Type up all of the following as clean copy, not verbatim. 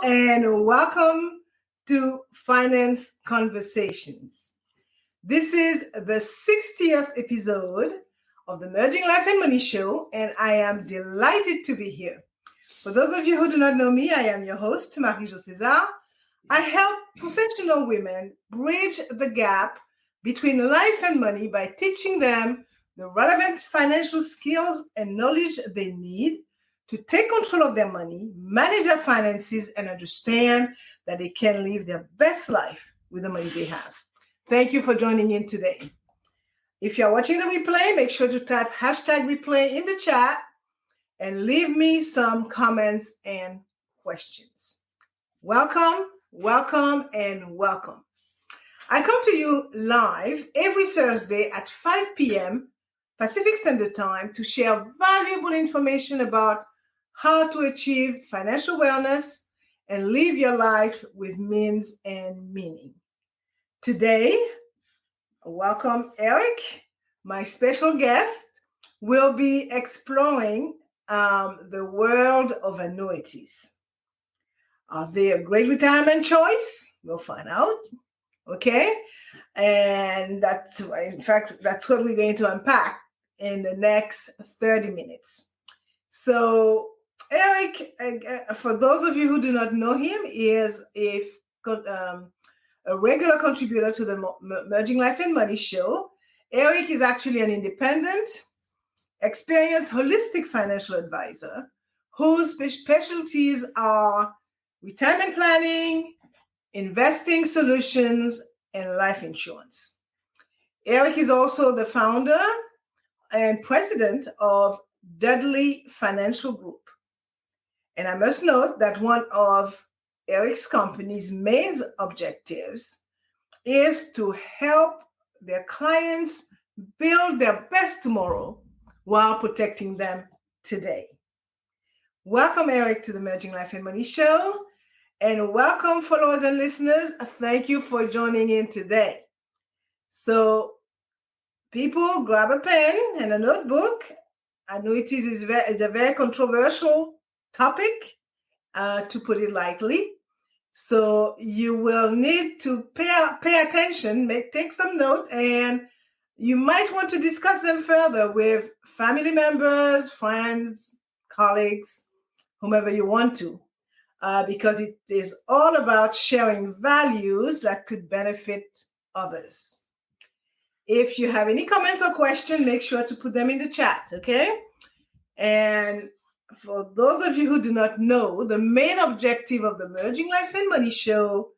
and welcome to Finance Conversations. This is the 60th episode of the Merging Life and Money Show, and I am delighted to be here. For those of you who do not know me, I am your host, Marie-Jo César. I help professional women bridge the gap between life and money by teaching them the relevant financial skills and knowledge they need to take control of their money, manage their finances, and understand that they can live their best life with the money they have. Thank you for joining in today. If you're watching the replay, make sure to type #replay in the chat and leave me some comments and questions. Welcome, welcome, and welcome. I come to you live every Thursday at 5 p.m. Pacific Standard Time to share valuable information about how to achieve financial wellness and live your life with means and meaning. Today, welcome Eric, my special guest. Will be exploring the world of annuities. Are they a great retirement choice? We'll find out. Okay, and that's what we're going to unpack in the next 30 minutes. So Eric, for those of you who do not know him, is a regular contributor to the Merging Life and Money Show. Eric is actually an independent, experienced, holistic financial advisor whose specialties are retirement planning, investing solutions, and life insurance. Eric is also the founder and president of Dudley Financial Group. And I must note that one of Eric's company's main objectives is to help their clients build their best tomorrow while protecting them today. Welcome, Eric, to the Merging Life and Money Show. And welcome, followers and listeners. Thank you for joining in today. So, people, grab a pen and a notebook. Annuities is a very controversial topic, to put it lightly. So you will need to pay attention, take some note, and you might want to discuss them further with family members, friends, colleagues, whomever you want to, because it is all about sharing values that could benefit others. If you have any comments or questions, make sure to put them in the chat, okay? And for those of you who do not know, the main objective of the Merging Life and Money Show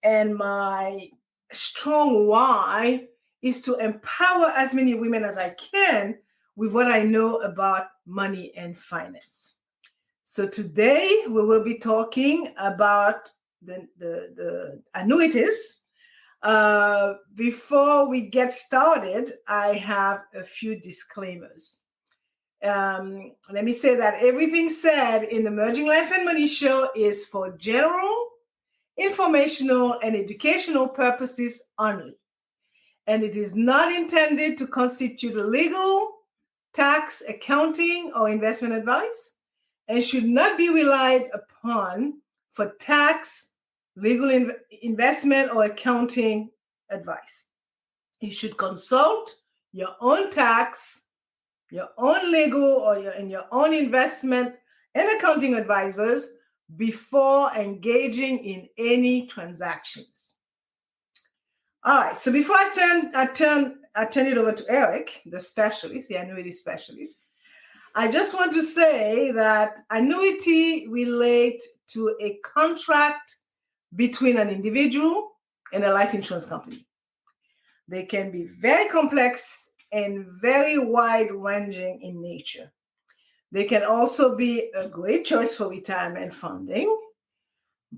and my strong why is to empower as many women as I can with what I know about money and finance. So today we will be talking about the annuities. Before we get started, I have a few disclaimers. Let me say that everything said in the Merging Life and Money Show is for general, informational, and educational purposes only. And it is not intended to constitute legal, tax, accounting, or investment advice, and should not be relied upon for tax, legal investment, or accounting advice. You should consult your own tax, your own legal, or your own investment and accounting advisors before engaging in any transactions. All right, so before I turn it over to Eric, the specialist, the annuity specialist, I just want to say that annuity relate to a contract between an individual and a life insurance company. They can be very complex and very wide-ranging in nature. They can also be a great choice for retirement funding,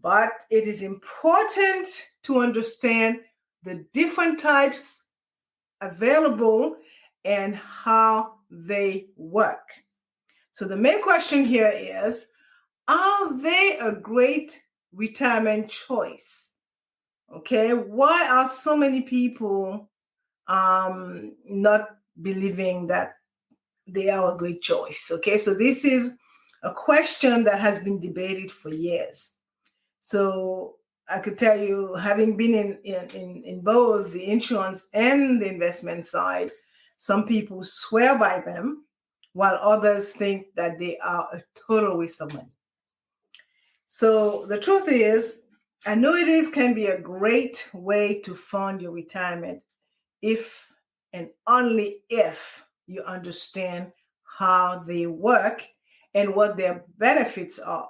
but it is important to understand the different types available and how they work. So the main question here is, are they a great retirement choice? Okay, why are so many people not believing that they are a great choice? Okay, so this is a question that has been debated for years. So I could tell you, having been in both the insurance and the investment side, some people swear by them, while others think that they are a total waste of money. So the truth is, annuities can be a great way to fund your retirement if and only if you understand how they work and what their benefits are.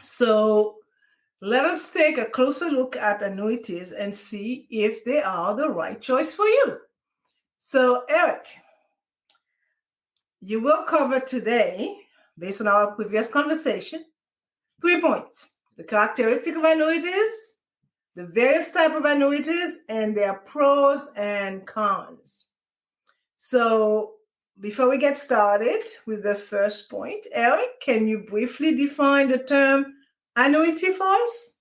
So let us take a closer look at annuities and see if they are the right choice for you. So, Eric, you will cover today, based on our previous conversation, 3 points: the characteristic of annuities, the various types of annuities, and their pros and cons. So, before we get started with the first point, Eric, can you briefly define the term annuity for us?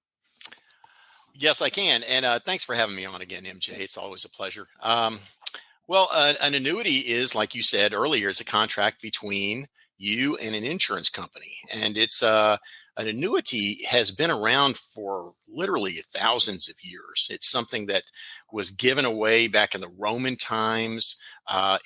Yes, I can. And thanks for having me on again, MJ. It's always a pleasure. An annuity is, like you said earlier, is a contract between you and an insurance company. And it's an annuity has been around for literally thousands of years. It's something that was given away back in the Roman times.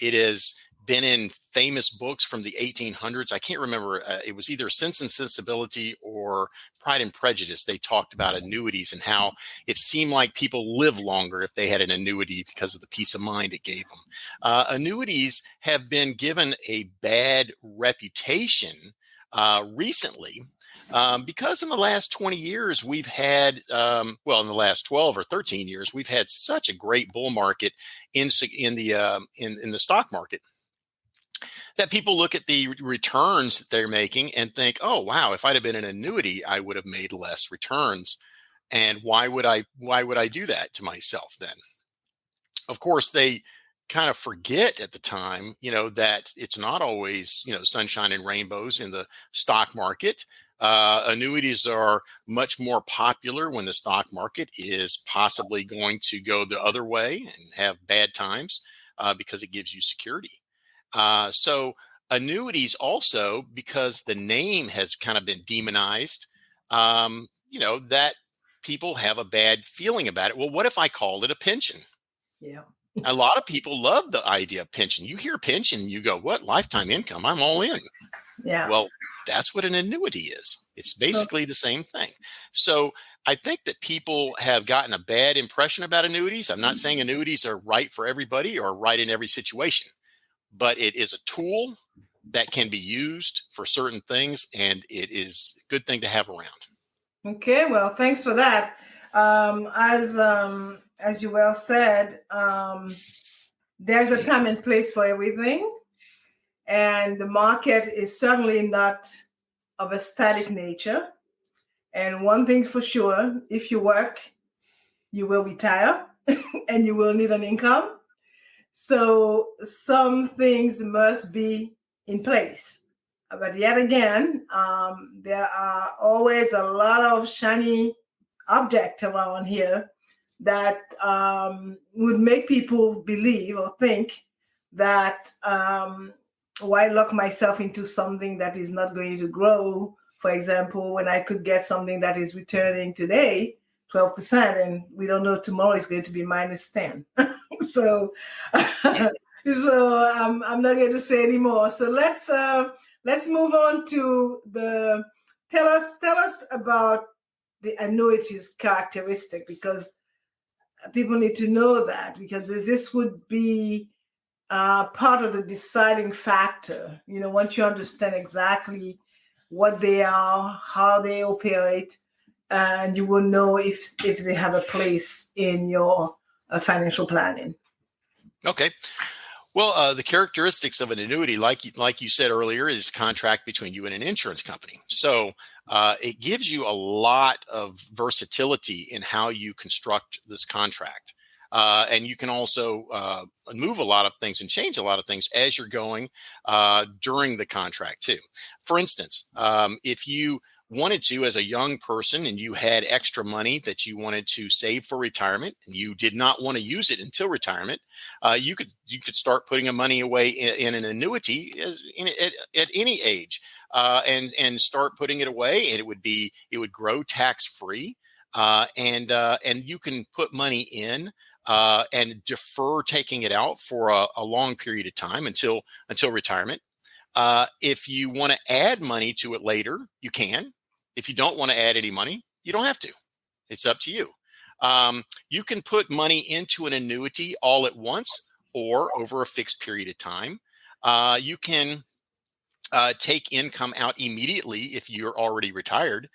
It has been in famous books from the 1800s. I can't remember. It was either Sense and Sensibility or Pride and Prejudice. They talked about annuities and how it seemed like people live longer if they had an annuity because of the peace of mind it gave them. Annuities have been given a bad reputation recently. Because in the last 20 years, we've had, in the last 12 or 13 years, we've had such a great bull market in the stock market that people look at the returns that they're making and think, oh, wow, if I'd have been an annuity, I would have made less returns. And why would I do that to myself then? Of course, they kind of forget at the time, that it's not always, sunshine and rainbows in the stock market. Annuities are much more popular when the stock market is possibly going to go the other way and have bad times because it gives you security. So annuities also, because the name has kind of been demonized, that people have a bad feeling about it. Well, what if I called it a pension? Yeah. A lot of people love the idea of pension. You hear pension, you go, what? Lifetime income? I'm all in. Yeah. Well, that's what an annuity is. It's basically the same thing. So I think that people have gotten a bad impression about annuities. I'm not saying annuities are right for everybody or right in every situation, but it is a tool that can be used for certain things, and it is a good thing to have around. Okay, well, thanks for that. As you well said, there's a time and place for everything, and the market is certainly not of a static nature. And one thing for sure, if you work, you will retire and you will need an income. So some things must be in place. But yet again, there are always a lot of shiny objects around here that would make people believe or think that why lock myself into something that is not going to grow? For example, when I could get something that is returning today 12%, and we don't know tomorrow is going to be minus 10. So I'm not going to say anymore. So let's move on to tell us about the annuities characteristic, because people need to know that, because this would be part of the deciding factor. Once you understand exactly what they are, how they operate, and you will know if they have a place in your financial planning. Okay. Well, the characteristics of an annuity, like you said earlier, is contract between you and an insurance company. So it gives you a lot of versatility in how you construct this contract. And you can also move a lot of things and change a lot of things as you're going during the contract too. For instance, if you wanted to, as a young person, and you had extra money that you wanted to save for retirement, and you did not want to use it until retirement, you could start putting money away in an annuity at any age. and start putting it away, and it would grow tax free, and you can put money in and defer taking it out for a long period of time until retirement. If you want to add money to it later, you can. If you don't want to add any money, you don't have to. It's up to you. You can put money into an annuity all at once or over a fixed period of time. You can take income out immediately if you're already retired.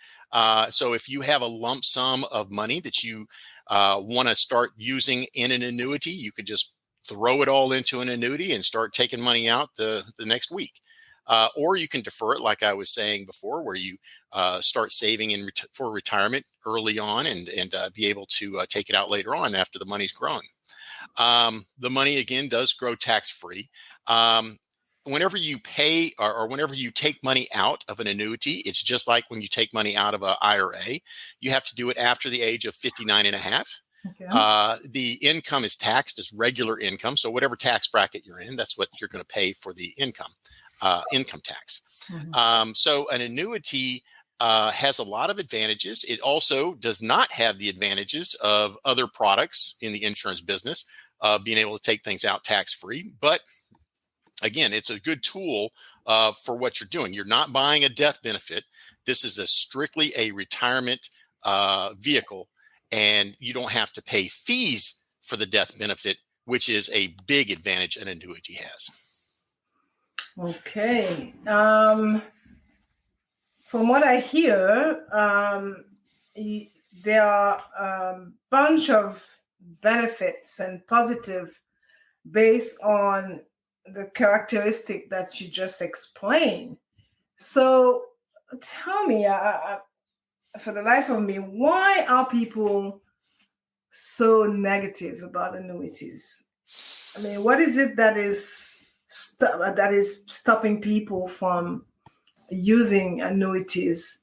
So if you have a lump sum of money that you want to start using in an annuity, you could just throw it all into an annuity and start taking money out the next week. Or you can defer it, like I was saying before, where you start saving for retirement early on and be able to take it out later on after the money's grown. The money, again, does grow tax-free. Whenever you pay or whenever you take money out of an annuity, it's just like when you take money out of an IRA. You have to do it after the age of 59 and a half. Okay. The income is taxed as regular income. So whatever tax bracket you're in, that's what you're going to pay for the income tax. Mm-hmm. So an annuity has a lot of advantages. It also does not have the advantages of other products in the insurance business, being able to take things out tax-free. But again, it's a good tool for what you're doing. You're not buying a death benefit. This is strictly a retirement vehicle, and you don't have to pay fees for the death benefit, which is a big advantage an annuity has. Okay. From what I hear, there are a bunch of benefits and positive based on the characteristic that you just explained. So tell me, for the life of me, why are people so negative about annuities? I mean, what is it that is stopping people from using annuities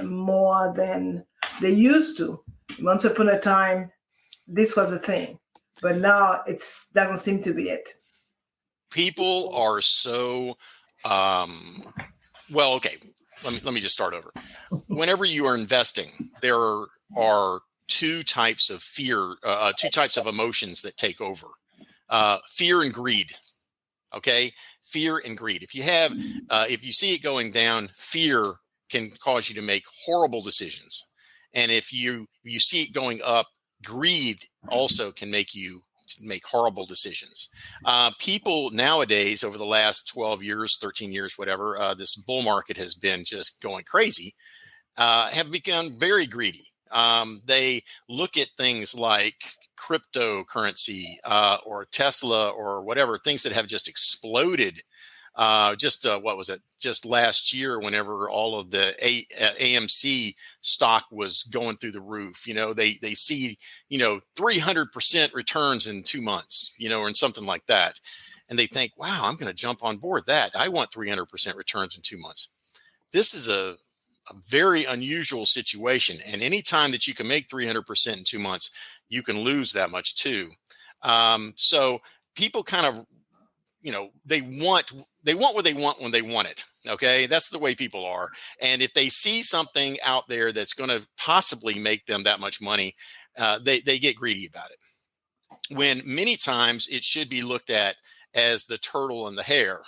more than they used to? Once upon a time, this was a thing, but now it doesn't seem to be it. People are so well. Okay, let me just start over. Whenever you are investing, there are two types of fear, two types of emotions that take over: fear and greed. Okay, fear and greed. If you see it going down, fear can cause you to make horrible decisions, and if you see it going up, greed also can make you make horrible decisions. People nowadays, over the last 12 years, 13 years, whatever, this bull market has been just going crazy, have become very greedy. They look at things like cryptocurrency or Tesla or whatever, things that have just exploded. What was it? Just last year, whenever all of the AMC stock was going through the roof, they see, 300% returns in 2 months, or in something like that. And they think, wow, I'm going to jump on board that. I want 300% returns in 2 months. This is a very unusual situation. And anytime that you can make 300% in 2 months, you can lose that much too. So people kind of, they want what they want when they want it. Okay. That's the way people are. And if they see something out there that's going to possibly make them that much money, they get greedy about it. When many times it should be looked at as the turtle and the hare.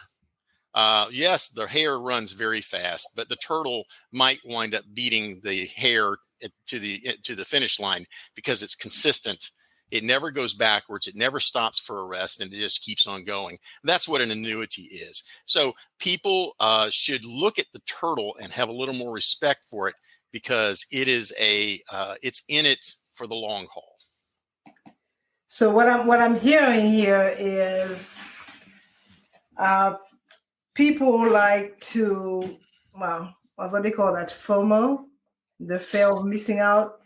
Yes, the hare runs very fast, but the turtle might wind up beating the hare to the finish line because it's consistent. It never goes backwards. It never stops for a rest, and it just keeps on going. That's what an annuity is. So people should look at the turtle and have a little more respect for it because it is it's in it for the long haul. So what I'm hearing here is people like to, what do they call that? FOMO, the fear of missing out.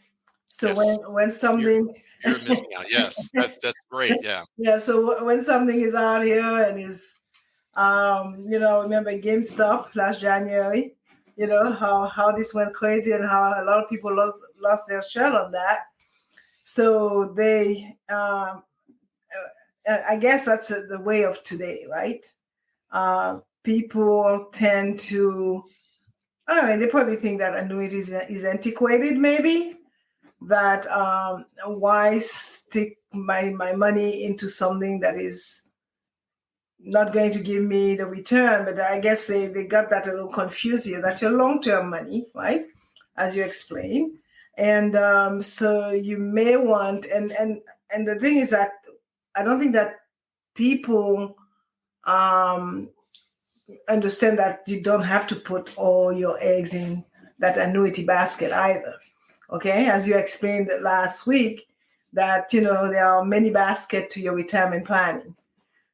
So yes. when something you're missing out, yes, that's great, yeah. Yeah. So when something is out here and is, remember GameStop last January, how this went crazy and how a lot of people lost their shirt on that. So they, I guess that's the way of today, right? people tend to, I mean, they probably think that annuities is antiquated, maybe. That why stick my money into something that is not going to give me the return? But I guess they got that a little confused here. That's your long-term money, right? As you explained. And so you may want, and the thing is that I don't think that people understand that you don't have to put all your eggs in that annuity basket either. Okay, as you explained last week, that there are many baskets to your retirement planning.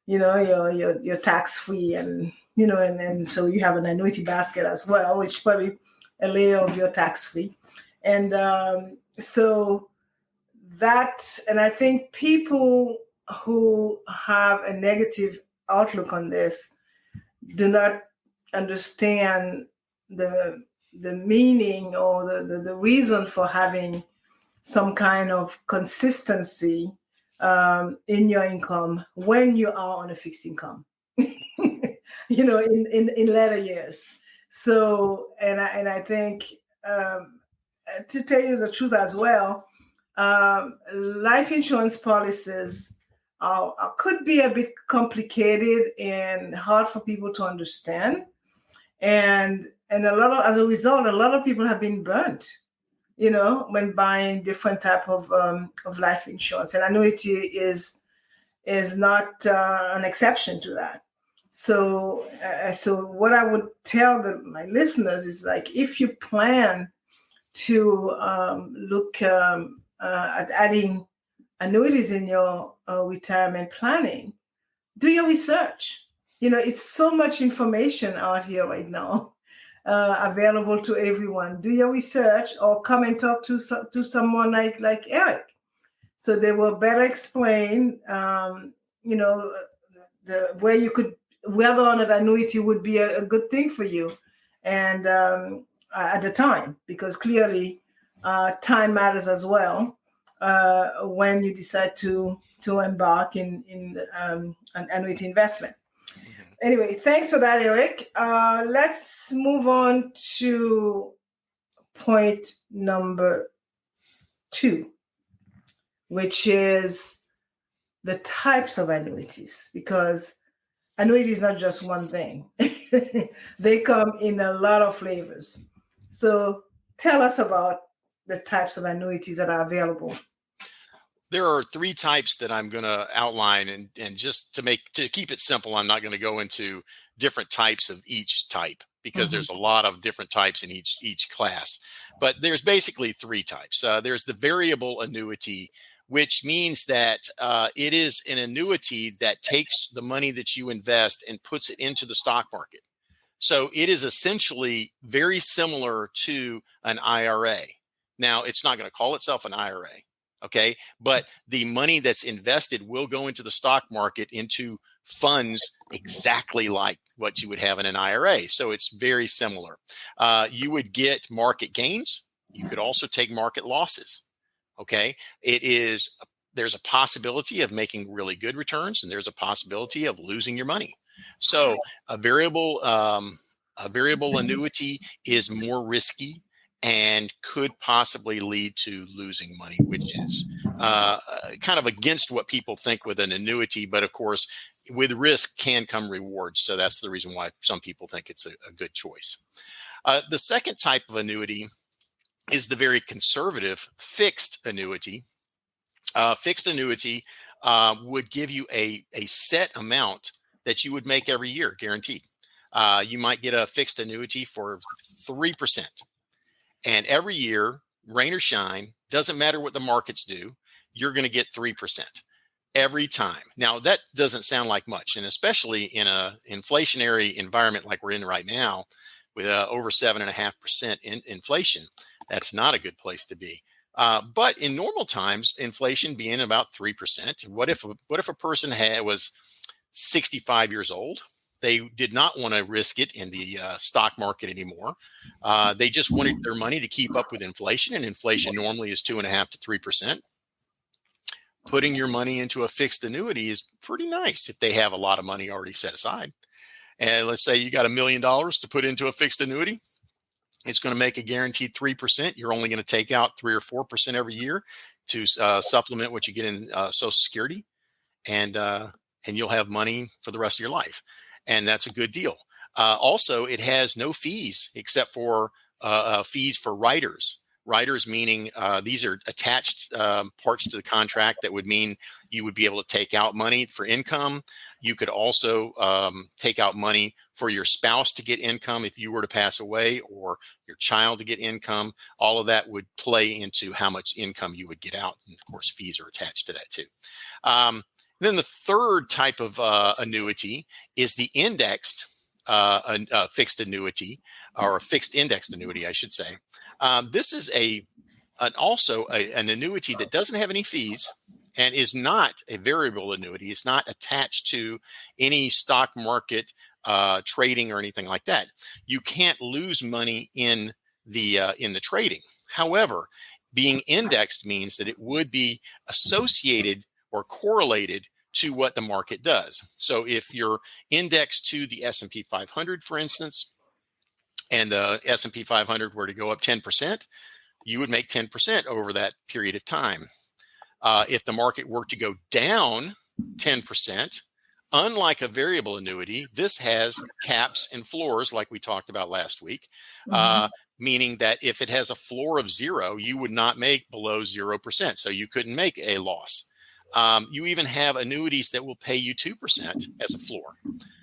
Your tax free, and and so you have an annuity basket as well, which is probably a layer of your tax free, and so that, and I think people who have a negative outlook on this do not understand the meaning or the reason for having some kind of consistency in your income when you are on a fixed income, in later years. So, and I think to tell you the truth as well, life insurance policies could be a bit complicated and hard for people to understand, and as a result, a lot of people have been burnt, when buying different type of life insurance, and annuity is not an exception to that. So what I would tell my listeners is, like, if you plan to look at adding annuities in your retirement planning, do your research. It's so much information out here right now, available to everyone. Do your research, or come and talk to someone like Eric, so they will better explain, whether or not annuity would be a good thing for you, and at the time, because clearly time matters as well when you decide to embark in an annuity investment. Anyway, thanks for that, Eric. Let's move on to point number 2, which is the types of annuities, because annuity is not just one thing. They come in a lot of flavors. So tell us about the types of annuities that are available. There are 3 types that I'm going to outline, and just to keep it simple, I'm not going to go into different types of each type, because there's a lot of different types in each class. But there's basically 3 types. There's the variable annuity, which means that it is an annuity that takes the money that you invest and puts it into the stock market. So it is essentially very similar to an IRA. Now, it's not going to call itself an IRA. Okay. But the money that's invested will go into the stock market, into funds exactly like what you would have in an IRA. So it's very similar. You would get market gains. You could also take market losses. Okay. There's a possibility of making really good returns, and there's a possibility of losing your money. So a variable annuity is more risky and could possibly lead to losing money, which is kind of against what people think with an annuity. But of course, with risk can come rewards. So that's the reason why some people think it's a good choice. The second type of annuity is the very conservative fixed annuity. Fixed annuity would give you a set amount that you would make every year, guaranteed. You might get a fixed annuity for 3%. And every year, rain or shine, doesn't matter what the markets do, you're going to get 3% every time. Now, that doesn't sound like much, and especially in an inflationary environment like we're in right now, with over 7.5% in inflation, that's not a good place to be. But in normal times, inflation being about 3%, what if a person was 65 years old? They did not want to risk it in the stock market anymore. They just wanted their money to keep up with inflation, and inflation normally is 2.5% to 3%. Putting your money into a fixed annuity is pretty nice if they have a lot of money already set aside. And let's say you got $1 million to put into a fixed annuity. It's going to make a guaranteed 3%. You're only going to take out 3 or 4% every year to supplement what you get in Social Security, and you'll have money for the rest of your life, and that's a good deal. Also, it has no fees except for fees for writers. Writers meaning these are attached parts to the contract that would mean you would be able to take out money for income. You could also take out money for your spouse to get income if you were to pass away, or your child to get income. All of that would play into how much income you would get out. And of course, fees are attached to that too. Then the third type of annuity is the indexed fixed annuity, or a fixed indexed annuity, I should say. This is also an annuity that doesn't have any fees and is not a variable annuity. It's not attached to any stock market trading or anything like that. You can't lose money in the trading. However, being indexed means that it would be associated or correlated to what the market does. So if you're indexed to the S&P 500, for instance, and the S&P 500 were to go up 10%, you would make 10% over that period of time. If the market were to go down 10%, unlike a variable annuity, this has caps and floors like we talked about last week, meaning that if it has a floor of 0, you would not make below 0%. So you couldn't make a loss. You even have annuities that will pay you 2% as a floor.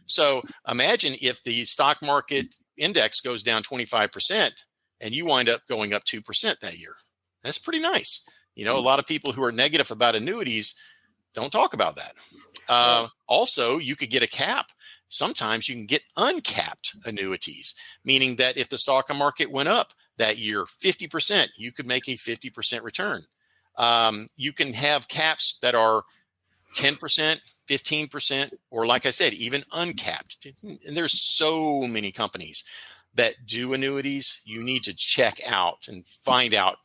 So imagine if the stock market index goes down 25% and you wind up going up 2% that year. That's pretty nice. A lot of people who are negative about annuities don't talk about that. Also, you could get a cap. Sometimes you can get uncapped annuities, meaning that if the stock market went up that year 50%, you could make a 50% return. You can have caps that are 10%, 15%, or like I said, even uncapped. And there's so many companies that do annuities. You need to check out and find out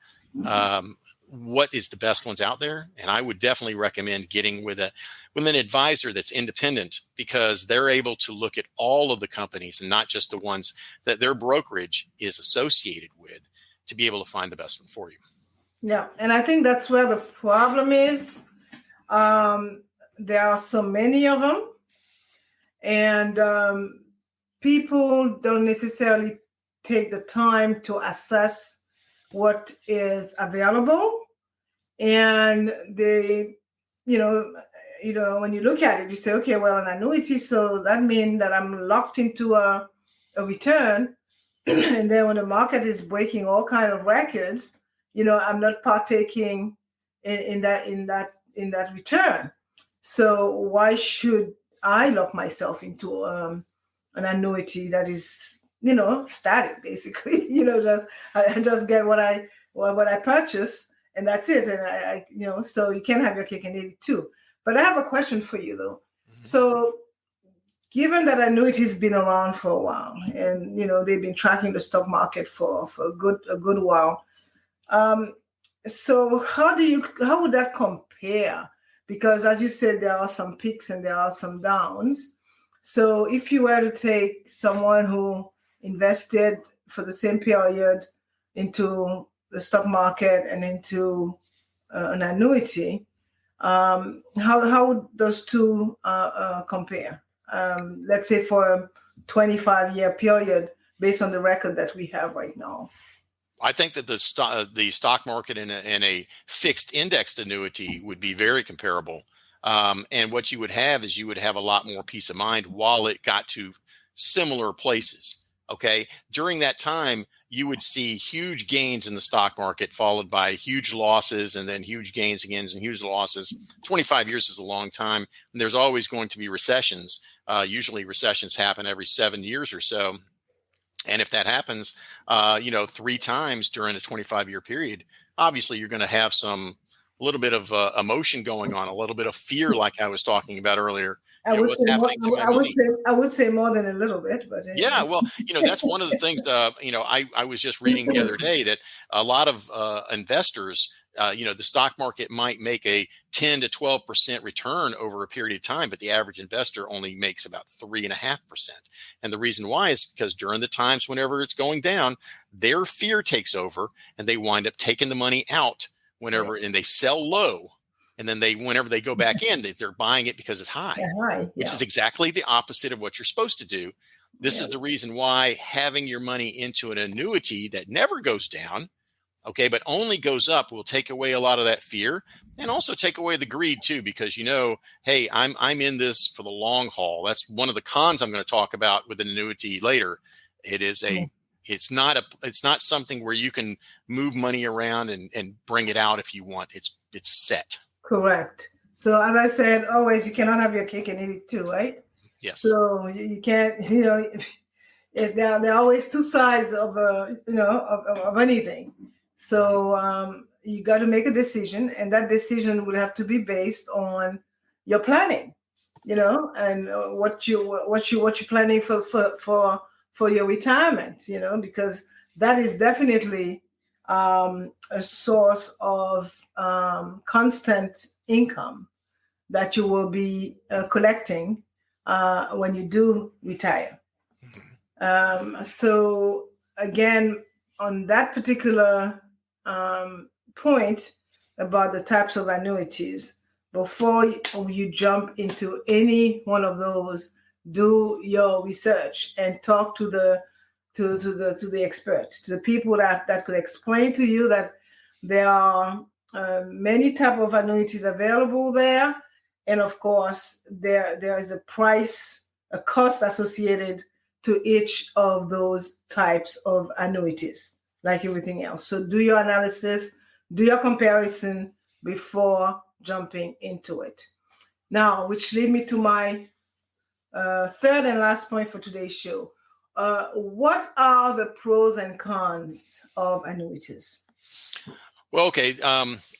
what is the best ones out there. And I would definitely recommend getting with an advisor that's independent, because they're able to look at all of the companies and not just the ones that their brokerage is associated with, to be able to find the best one for you. Yeah, and I think that's where the problem is. There are so many of them, and people don't necessarily take the time to assess what is available. And they, when you look at it, you say, okay, well, an annuity, so that means that I'm locked into a return. And then when the market is breaking all kinds of records, I'm not partaking in that return. So why should I lock myself into an annuity that is, static, basically? I just get what I purchase, and that's it. And I so you can't have your cake and eat it too. But I have a question for you though. Mm-hmm. So given that annuity has been around for a while, and they've been tracking the stock market for a good while. So how would that compare? Because as you said, there are some peaks and there are some downs. So if you were to take someone who invested for the same period into the stock market and into an annuity, how would those two compare? Let's say for a 25-year period, based on the record that we have right now. I think that the stock market and a fixed indexed annuity would be very comparable. And what you would have is a lot more peace of mind while it got to similar places. Okay. During that time, you would see huge gains in the stock market followed by huge losses, and then huge gains again and huge losses. 25 years is a long time. And there's always going to be recessions. Usually recessions happen every 7 years or so. And if that happens, 3 times during a 25-year period, obviously you're going to have a little bit of emotion going on, a little bit of fear, like I was talking about earlier. I would what's say more, happening to my money. I would say more than a little bit, but Yeah, anyway. well, that's one of the things. I was just reading the other day that a lot of investors, the stock market might make a 10 to 12% return over a period of time, but the average investor only makes about 3.5%. And the reason why is because during the times whenever it's going down, their fear takes over, and they wind up taking the money out whenever, and they sell low. And then whenever they go back in, they're buying it because it's high, High, which is exactly the opposite of what you're supposed to do. This yeah. is the reason why having your money into an annuity that never goes down, okay, but only goes up, will take away a lot of that fear, and also take away the greed too, because hey, I'm in this for the long haul. That's one of the cons I'm going to talk about with an annuity later. It's not something where you can move money around and bring it out if you want. It's set. Correct. So as I said, always you cannot have your cake and eat it too, right? Yes. So you can't, if there are always two sides of of anything. So you got to make a decision, and that decision will have to be based on your planning, and what you're planning for your retirement, because that is definitely a source of constant income that you will be collecting when you do retire. So again, on that particular point about the types of annuities, before you jump into any one of those, do your research and talk to the expert, to the people that could explain to you that there are many type of annuities available there. And of course, there is a cost associated to each of those types of annuities, like everything else. So do your analysis, do your comparison before jumping into it. Now, which lead me to my third and last point for today's show. What are the pros and cons of annuities? Well, okay.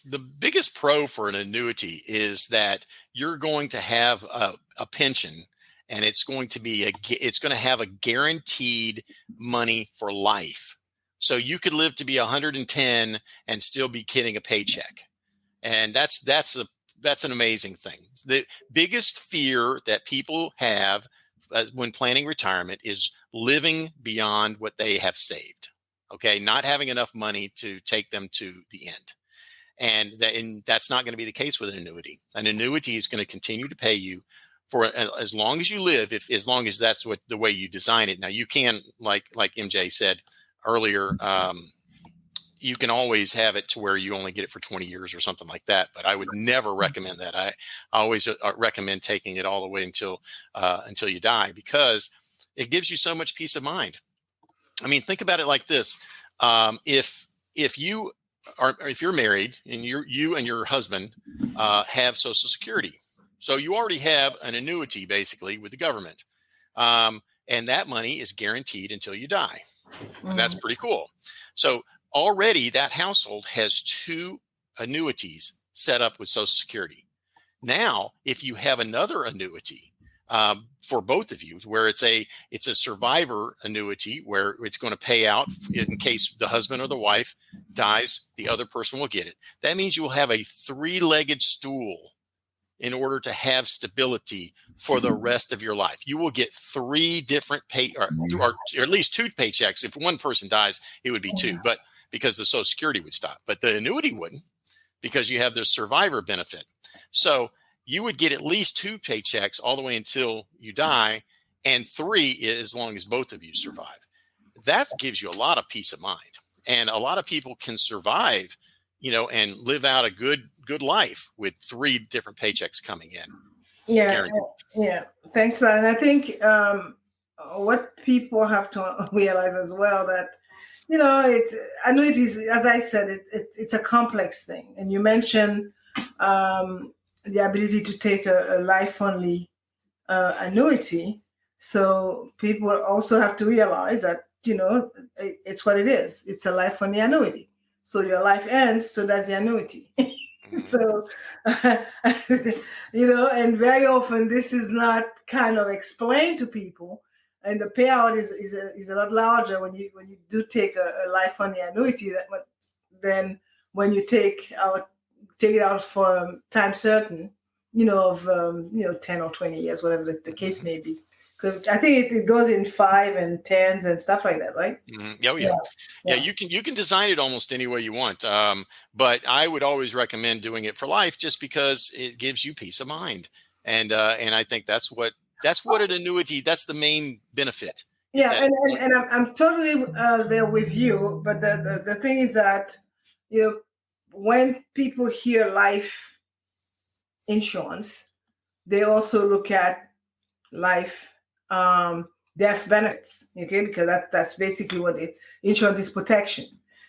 The biggest pro for an annuity is that you're going to have a pension, and it's going to have a guaranteed money for life. So you could live to be 110 and still be getting a paycheck, and that's an amazing thing. The biggest fear that people have when planning retirement is living beyond what they have saved. Okay, not having enough money to take them to the end. And that's not going to be the case with an annuity. An annuity is going to continue to pay you for as long as you live, as long as that's the way you design it. Now, you can, like MJ said earlier, you can always have it to where you only get it for 20 years or something like that. But I would never recommend that. I always recommend taking it all the way until you die, because it gives you so much peace of mind. I mean, think about it like this: if you're married and you and your husband have Social Security, so you already have an annuity basically with the government, and that money is guaranteed until you die, and that's pretty cool. So already that household has two annuities set up with Social Security. Now, if you have another annuity for both of you, where it's a survivor annuity, where it's going to pay out in case the husband or the wife dies, the other person will get it. That means you will have a three-legged stool in order to have stability for the rest of your life. You will get three different or at least two paychecks. If one person dies, it would be two, but because the Social Security would stop. But the annuity wouldn't, because you have the survivor benefit. So you would get at least two paychecks all the way until you die, and three as long as both of you survive. That gives you a lot of peace of mind. And a lot of people can survive, and live out a good life with three different paychecks coming in. Yeah. Thanks for that. And I think what people have to realize as well, that annuities, as I said, it's a complex thing. And you mentioned the ability to take a life-only annuity. So people also have to realize that, it's what it is. It's a life-only annuity. So your life ends, so does the annuity. Mhm. So, and very often this is not kind of explained to people, and the payout is a lot larger when you do take a life on the annuity than when you take it out for time certain, of 10 or 20 years, whatever the case may be. Because I think it goes in 5 and 10s and stuff like that, right? Oh yeah. Yeah, you can design it almost any way you want. But I would always recommend doing it for life, just because it gives you peace of mind. And I think that's what an annuity. That's the main benefit. Is Yeah, that and I'm totally there with you. But the thing is that, when people hear life insurance, they also look at life death benefits, okay? Because that's basically what insurance is, protection.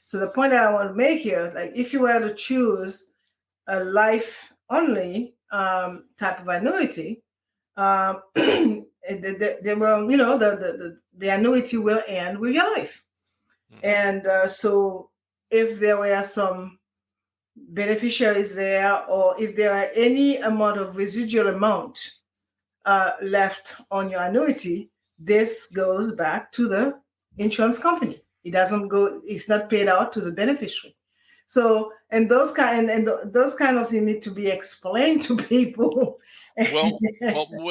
So the point that I want to make here, like if you were to choose a life only type of annuity, they will, the annuity will end with your life. And so if there were some beneficiaries there, or if there are any amount of residual amount left on your annuity, this goes back to the insurance company. It's not paid out to the beneficiary. So, and those kind of things need to be explained to people. well,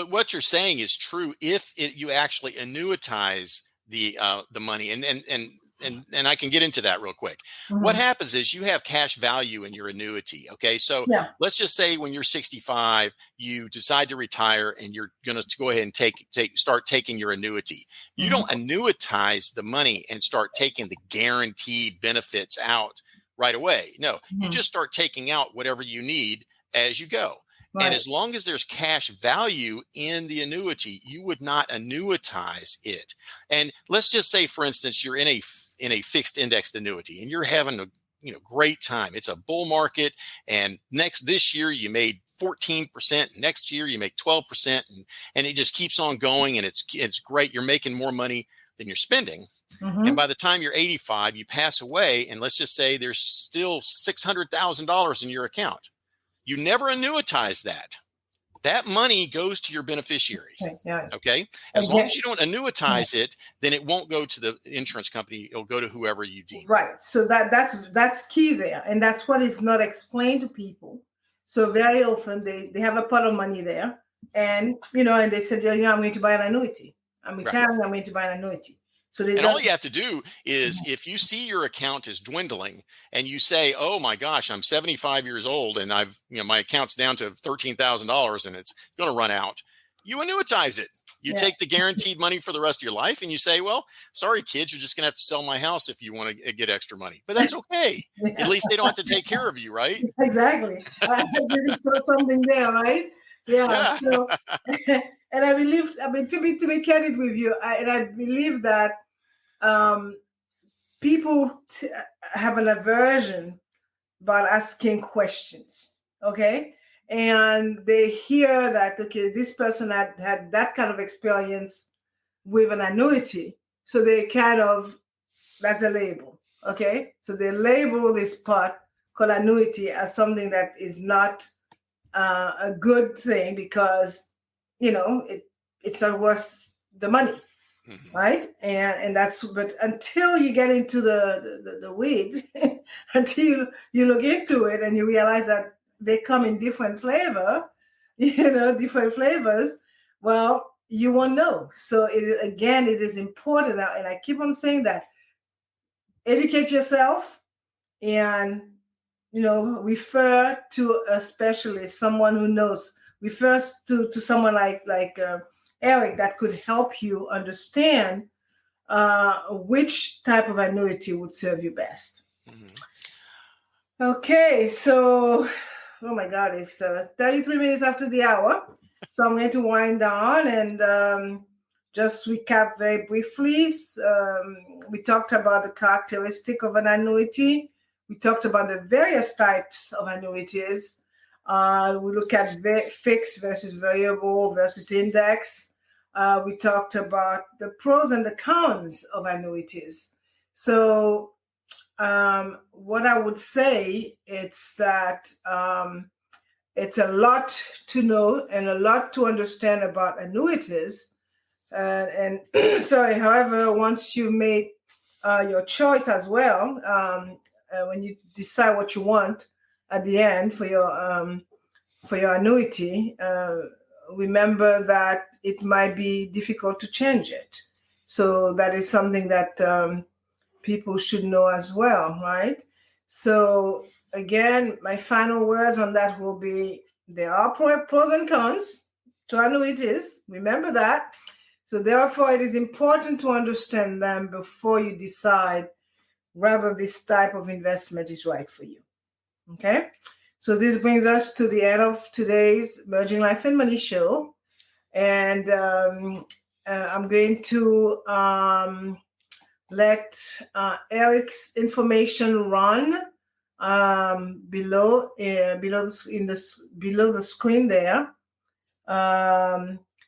what you're saying is true if you actually annuitize the money, and I can get into that real quick. What Mhm. happens is you have cash value in your annuity. Okay, so Yeah. let's just say when you're 65, you decide to retire, and you're going to go ahead and start taking your annuity. You Mhm. don't annuitize the money and start taking the guaranteed benefits out right away. No, you Mhm. just start taking out whatever you need as you go. And Right. as long as there's cash value in the annuity, you would not annuitize it. And let's just say, for instance, you're in a fixed indexed annuity, and you're having a great time. It's a bull market, and this year you made 14%. Next year you make 12%, and it just keeps on going, and it's great. You're making more money than you're spending. And Mhm. by the time you're 85, you pass away, and let's just say there's still $600,000 in your account. You never annuitize that. That money goes to your beneficiaries. Okay. Yeah. Okay. As long Again. as you don't annuitize it, then it won't go to the insurance company. It'll go to whoever you deem. Right. So that's key there, and that's what is not explained to people. So very often they have a pot of money there, and and they said, I'm going to buy an annuity. I'm Right. retiring. I'm going to buy an annuity. So they And all just. you have to do is, if you see your account is dwindling and you say, "Oh my gosh, I'm 75 years old and my account's down to $13,000 and it's going to run out," you annuitize it. You Yeah. take the guaranteed money for the rest of your life, and you say, "Well, sorry, kids, you're just going to have to sell my house if you want to get extra money." But that's okay. At Yeah. least they don't have to take care of you, right? Exactly. This is something there, right? Yeah. Yeah. So, and I believe, to be candid with you, I believe that um, people have an aversion about asking questions. Okay. And they hear that, okay, this person had that kind of experience with an annuity. So they that's a label. Okay. So they label this part called annuity as something that is not a good thing, because, it's not worth the money. Mhm. Right. And but until you get into the weed, until you look into it and you realize that they come in different different flavors, well, you won't know. So it is important, and I keep on saying that: educate yourself, and refer to a specialist, someone who knows. Refer to someone like Eric, that could help you understand which type of annuity would serve you best. Mhm. Okay, so, oh my God, it's 33 minutes after the hour. So I'm going to wind down and just recap very briefly. We talked about the characteristic of an annuity. We talked about the various types of annuities. We look at fixed versus variable versus index. We talked about the pros and the cons of annuities. So what I would say it's that it's a lot to know and a lot to understand about annuities. And sorry, however, once you make your choice as well, when you decide what you want at the end for your annuity, remember that it might be difficult to change it. So that is something that people should know as well, right? So again, my final words on that will be there are pros and cons to annuities. Remember that. So therefore, it is important to understand them before you decide whether this type of investment is right for you. Okay? So this brings us to the end of today's Merging Life and Money show. And I'm going to let Eric's information run below the screen there.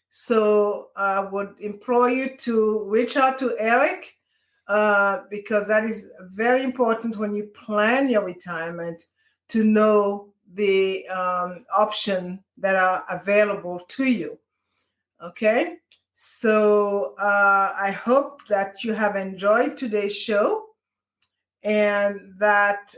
So I would implore you to reach out to Eric because that is very important when you plan your retirement to know the options that are available to you. Okay, so I hope that you have enjoyed today's show and that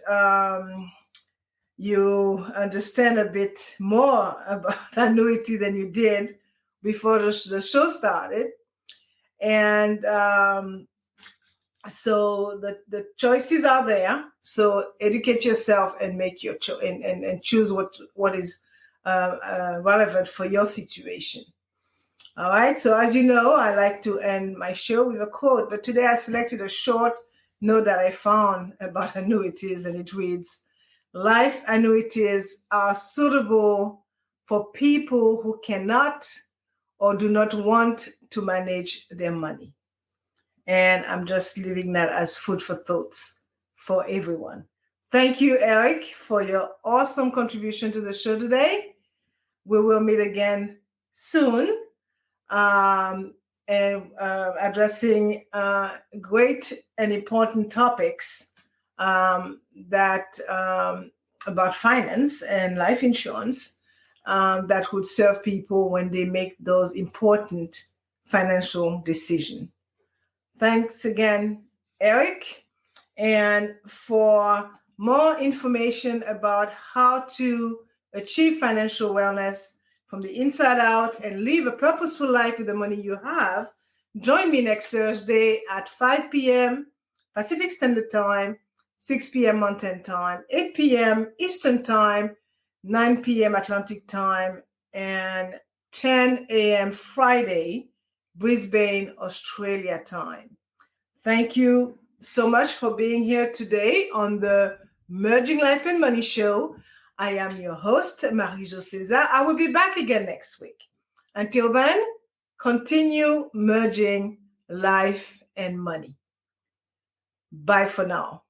you understand a bit more about annuity than you did before the show started. And so the choices are there. So educate yourself and make your choice and choose what is relevant for your situation. All right. So as you know, I like to end my show with a quote, but today I selected a short note that I found about annuities, and it reads, "Life annuities are suitable for people who cannot or do not want to manage their money." And I'm just leaving that as food for thoughts for everyone. Thank you, Eric, for your awesome contribution to the show today. We will meet again soon. And addressing great and important topics that about finance and life insurance that would serve people when they make those important financial decisions. Thanks again, Eric. And for more information about how to achieve financial wellness from the inside out and live a purposeful life with the money you have, join me next Thursday at 5 p.m. Pacific Standard Time, 6 p.m. Mountain Time, 8 p.m. Eastern Time, 9 p.m. Atlantic Time, and 10 a.m. Friday, Brisbane, Australia time. Thank you so much for being here today on the Merging Life and Money show. I am your host, Marie-Jo César. I will be back again next week. Until then, continue merging life and money. Bye for now.